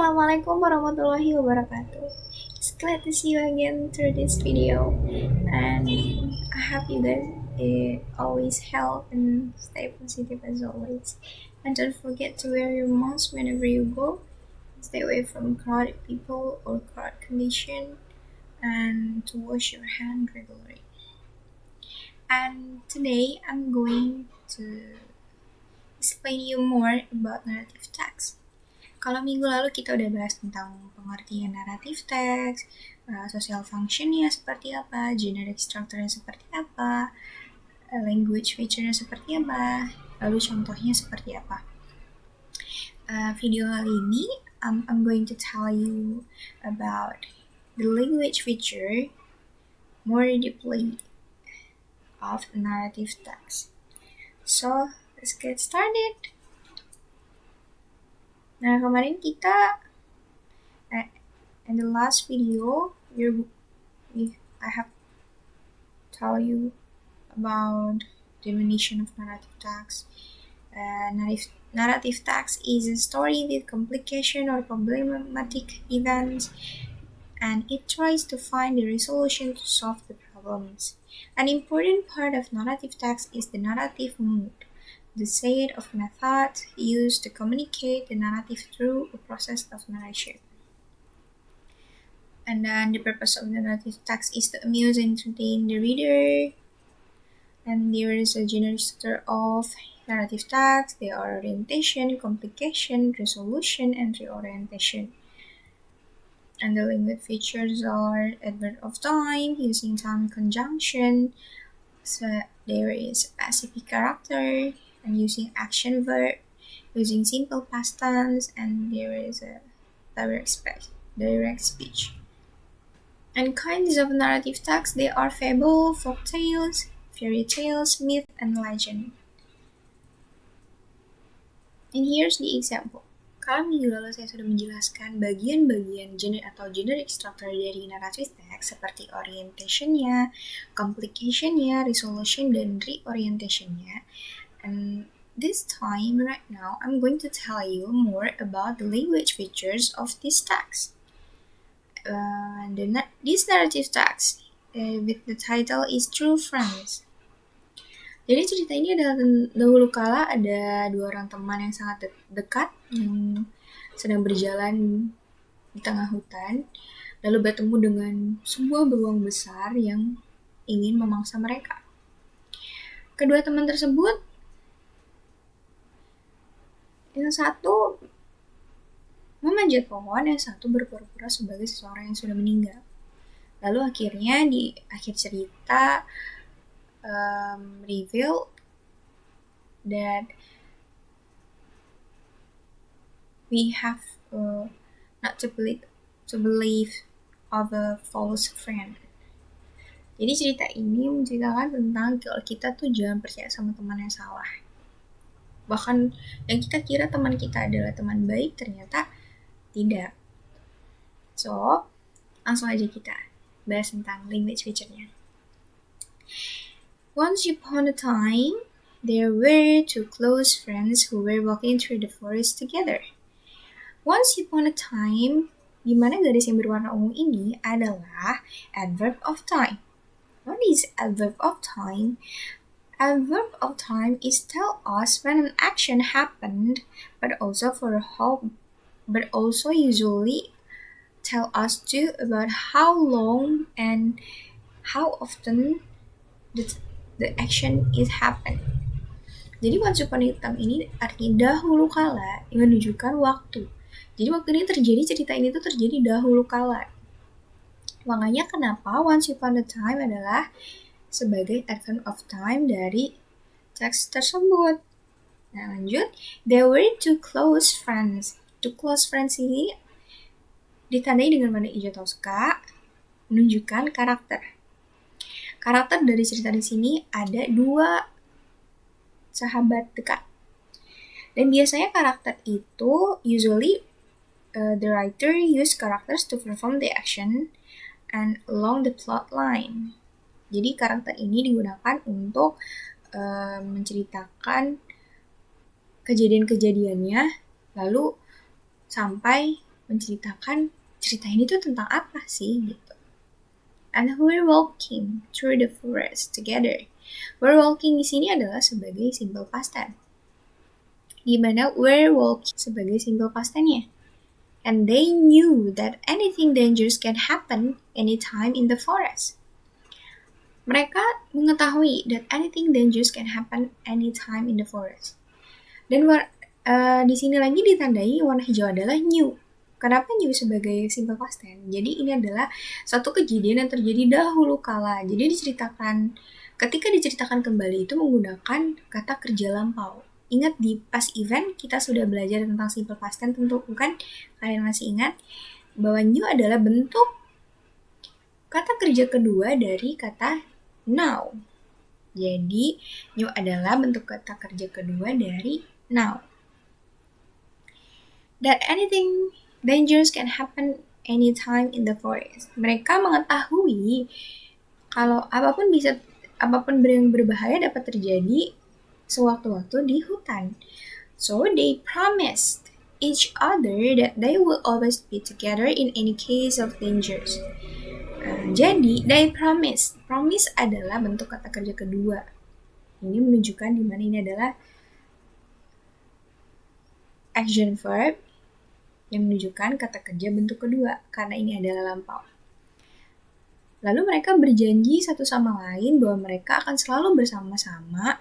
Assalamualaikum warahmatullahi wabarakatuh. It's glad to see you again through this video, and I hope you guys always health and stay positive as always. And don't forget to wear your mask whenever you go. Stay away from crowded people or crowd condition, and to wash your hand regularly. And today I'm going to explain you more about narrative text. Kalau minggu lalu kita udah bahas tentang pengertian naratif teks, social functionnya seperti apa, generic structure-nya seperti apa, language feature-nya seperti apa, lalu contohnya seperti apa. Video kali ini, I'm going to tell you about the language feature more deeply of narrative text. So, let's get started. Nah, kemarin kita in the last video, I have tell you about definition of narrative text. Narrative text is a story with complication or problematic events, and it tries to find the resolution to solve the problems. An important part of narrative text is the narrative mood, the set of methods used to communicate the narrative through a process of narration. And then the purpose of the narrative text is to amuse and entertain the reader. And there is a general structure of narrative text. There are orientation, complication, resolution, and reorientation. And the language features are adverb of time, using time conjunction. So there is a passive character, and using action verb, using simple past tense, and there is a direct speech. And kinds of narrative text, they are fable, folk tales, fairy tales, myth, and legend. And here's the example. Kalau minggu lalu saya sudah menjelaskan bagian-bagian generic structure dari narrative text seperti orientation-nya, complication-nya, resolution, dan reorientation-nya. And this time, right now, I'm going to tell you more about the language features of this text. This narrative text with the title is True Friends. Jadi cerita ini adalah dahulu kala ada dua orang teman yang sangat dekat yang sedang berjalan di tengah hutan, lalu bertemu dengan sebuah beruang besar yang ingin memangsa mereka. Kedua teman tersebut, yang satu memanjat pohon, yang satu berpura-pura sebagai seseorang yang sudah meninggal. Lalu akhirnya di akhir cerita reveal that we have not to believe of a false friend. Jadi cerita ini menceritakan tentang kalau kita tuh jangan percaya sama teman yang salah. Bahkan yang kita kira teman kita adalah teman baik, ternyata tidak. So, langsung aja kita bahas tentang language feature-nya. Once upon a time, there were two close friends who were walking through the forest together. Once upon a time, di mana garis yang berwarna ungu ini adalah adverb of time. What is adverb of time? Adverb of time is tell us when an action happened, but also usually tell us too about how long and how often the action is happened. Jadi once upon a time ini artinya dahulu kala, yang menunjukkan waktu. Jadi waktu ini terjadi, cerita ini tuh terjadi dahulu kala. Makanya kenapa once upon a time adalah sebagai adverb of time dari teks tersebut. Nah lanjut, there were two close friends. Two close friends ini ditandai dengan warna hijau toska, menunjukkan karakter. Karakter dari cerita di sini ada dua sahabat dekat. Dan biasanya karakter itu usually the writer use characters to perform the action and along the plot line. Jadi karakter ini digunakan untuk menceritakan kejadian-kejadiannya lalu sampai menceritakan cerita ini tuh tentang apa sih gitu. And we're walking through the forest together. We're walking di sini adalah sebagai simple past tense. Di mana we're walking sebagai simple past tense-nya. And they knew that anything dangerous can happen anytime in the forest. Mereka mengetahui that anything dangerous can happen anytime in the forest. Dan di sini lagi ditandai warna hijau adalah new. Kenapa new sebagai simple past tense? Jadi ini adalah satu kejadian yang terjadi dahulu kala. Jadi ketika diceritakan kembali itu menggunakan kata kerja lampau. Ingat di past event kita sudah belajar tentang simple past tense tentu bukan? Kalian masih ingat bahwa new adalah bentuk kata kerja kedua dari kata now. Jadi new adalah bentuk kata kerja kedua dari now. That anything dangerous can happen anytime in the forest. Mereka mengetahui kalau apapun yang berbahaya dapat terjadi sewaktu-waktu di hutan. So they promised each other that they will always be together in any case of dangers. Jadi they promise. Promise adalah bentuk kata kerja kedua. Ini menunjukkan di mana ini adalah action verb yang menunjukkan kata kerja bentuk kedua karena ini adalah lampau. Lalu mereka berjanji satu sama lain bahwa mereka akan selalu bersama-sama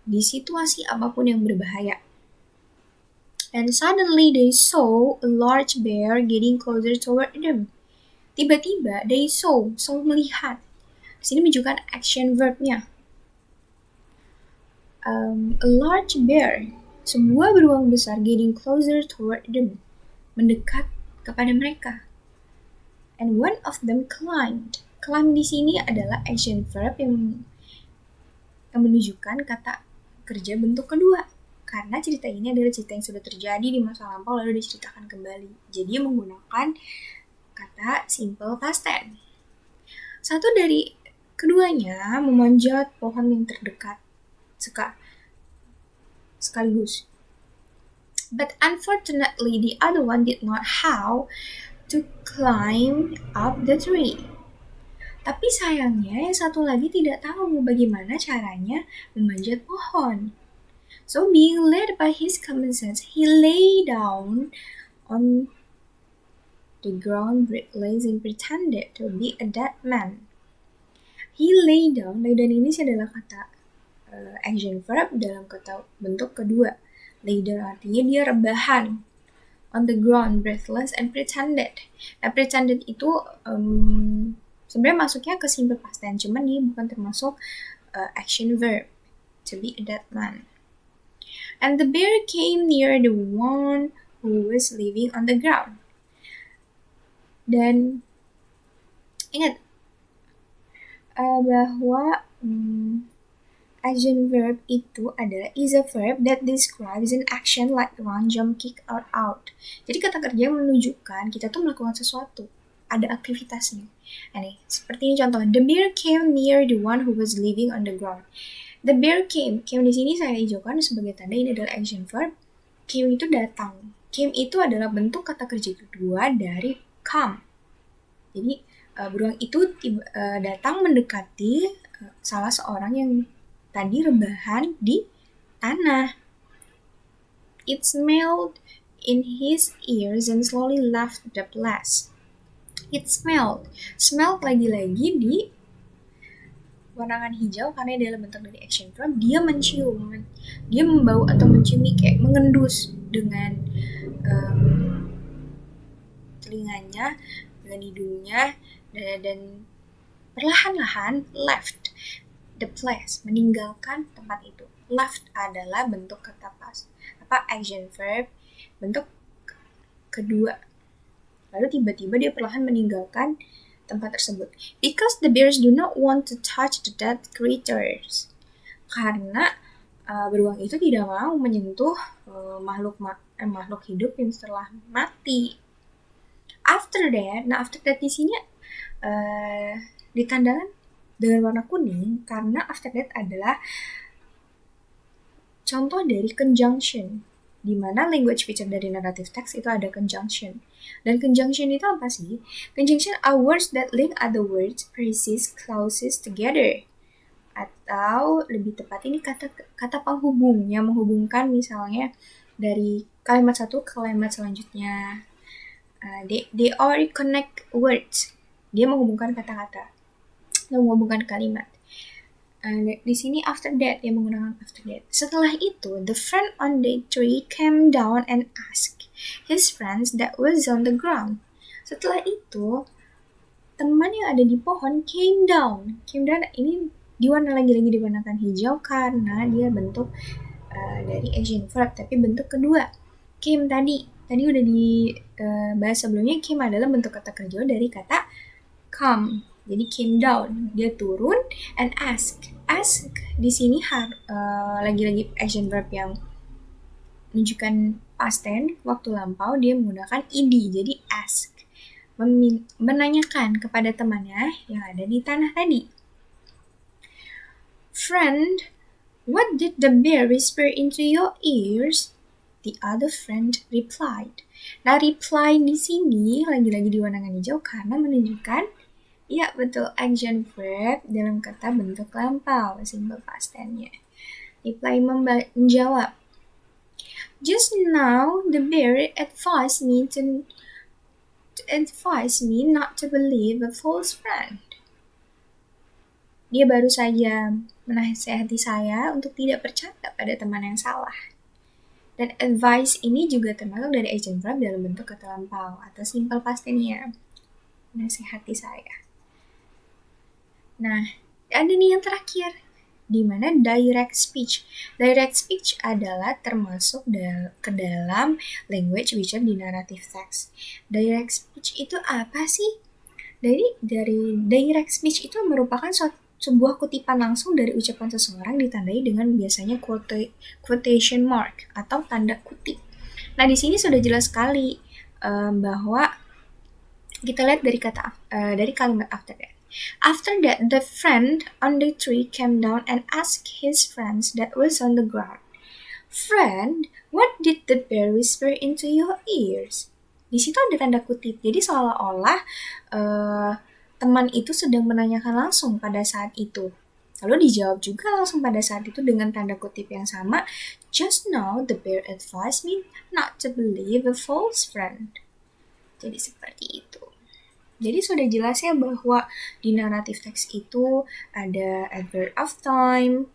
di situasi apapun yang berbahaya. And suddenly they saw a large bear getting closer toward them. Tiba-tiba they saw melihat. Di sini menunjukkan action verb-nya. A large bear, sebuah beruang besar getting closer toward them, mendekat kepada mereka. And one of them climbed. Climb di sini adalah action verb yang menunjukkan kata kerja bentuk kedua. Karena cerita ini adalah cerita yang sudah terjadi di masa lampau lalu diceritakan kembali. Jadi menggunakan kata simple past tense. Satu dari keduanya memanjat pohon yang terdekat sekaligus. But unfortunately, the other one did not how to climb up the tree. Tapi sayangnya yang satu lagi tidak tahu bagaimana caranya memanjat pohon. So being led by his common sense, he lay down on the ground breathless and pretended to be a dead man. He lay down ini adalah kata action verb dalam kata bentuk kedua. Lay down artinya dia rebahan. On the ground, breathless and pretended. Nah, pretended itu sebenarnya masuknya ke simple past tense, cuman dia bukan termasuk action verb. To be a dead man. And the bear came near the one who was living on the ground. Dan ingat bahwa action verb itu adalah is a verb that describes an action like run, jump, kick, or out. Jadi kata kerja menunjukkan kita tuh melakukan sesuatu, ada aktivitasnya. Nah, seperti ini contoh. The bear came near the one who was living on the ground. The bear came di sini saya hijaukan sebagai tanda ini adalah action verb. Came itu datang. Came itu adalah bentuk kata kerja kedua dari come. Jadi beruang itu datang mendekati salah seorang yang tadi rebahan di tanah. It smelled in his ears and slowly left the place. It smelled lagi-lagi di warnaan hijau karena dia adalah bentuk dari action verb. Dia mencium, dia membau atau menciumi kayak mengendus dengan telinganya, dengan hidungnya, dan perlahan-lahan left the place, meninggalkan tempat itu. Left adalah bentuk kata action verb bentuk kedua. Lalu tiba-tiba dia perlahan meninggalkan tempat tersebut. Because the bears do not want to touch the dead creatures. Karena beruang itu tidak mau menyentuh makhluk hidup yang telah mati. After that di sini ditandakan dengan warna kuning karena after that adalah contoh dari conjunction. di mana language feature dari narrative text itu ada conjunction. Dan conjunction itu apa sih? Conjunction are words that link other words, phrases, clauses together. Atau lebih tepat ini kata penghubung yang menghubungkan misalnya dari kalimat satu ke kalimat selanjutnya. They all connect words. Dia menghubungkan kata-kata, menghubungkan kalimat. Di sini after that, dia menggunakan after that. Setelah itu, the friend on the tree came down and asked his friends that was on the ground. Setelah itu, teman yang ada di pohon came down. Came down ini lagi-lagi diwarnakan hijau karena dia bentuk dari action verb, tapi bentuk kedua. Came tadi udah dibahas sebelumnya. Came adalah bentuk kata kerja dari kata come. Jadi came down, dia turun, and ask. Ask di sini lagi-lagi action verb yang menunjukkan past tense, waktu lampau, dia menggunakan ed. Jadi ask, menanyakan kepada temannya yang ada di tanah tadi. Friend, what did the bear whisper into your ears? The other friend replied. Nah, reply di sini lagi-lagi diwarnakan hijau karena menunjukkan ya, betul, action verb dalam kata bentuk lampau, simple past tense-nya. Reply menjawab. Just now, the bear advised me not to believe a false friend. Dia baru saja menasihati saya untuk tidak percaya pada teman yang salah. Dan advice ini juga termasuk dari action verb dalam bentuk kata lampau atau simple past tense-nya. Menasihati saya. Nah, ada nih yang terakhir, di mana direct speech. Direct speech adalah termasuk ke dalam language feature di narrative text. Direct speech itu apa sih? Dari direct speech itu merupakan sebuah kutipan langsung dari ucapan seseorang ditandai dengan biasanya quotation mark atau tanda kutip. Nah, di sini sudah jelas sekali bahwa kita lihat dari kalimat after that. After that, the friend on the tree came down and asked his friends that was on the ground. Friend, what did the bear whisper into your ears? Di situ ada tanda kutip. Jadi seolah-olah teman itu sedang menanyakan langsung pada saat itu. Lalu dijawab juga langsung pada saat itu dengan tanda kutip yang sama. Just now, the bear advised me not to believe a false friend. Jadi seperti itu. Jadi sudah jelas ya bahwa di narrative text itu ada adverb of time,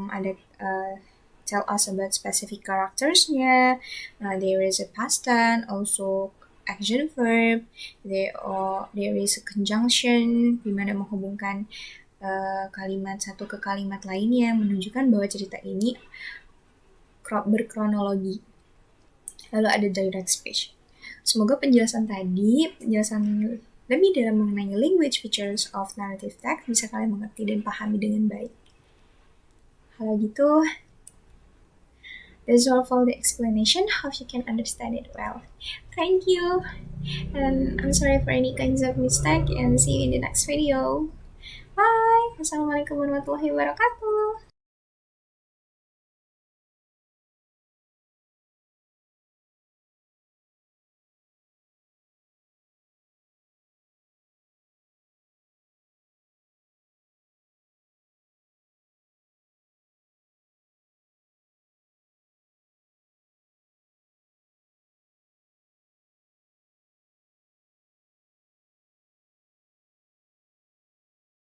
ada tell us about specific characters-nya, there is a past tense, also action verb, there is a conjunction, di mana menghubungkan kalimat satu ke kalimat lainnya, menunjukkan bahwa cerita ini berkronologi. Lalu ada direct speech. Semoga penjelasan lebih dalam mengenai language features of narrative text bisa kalian mengerti dan pahami dengan baik. Kalau gitu, that's all for the explanation. Hope you can understand it well. Thank you, and I'm sorry for any kinds of mistake, and see you in the next video. Bye. Assalamualaikum warahmatullahi wabarakatuh.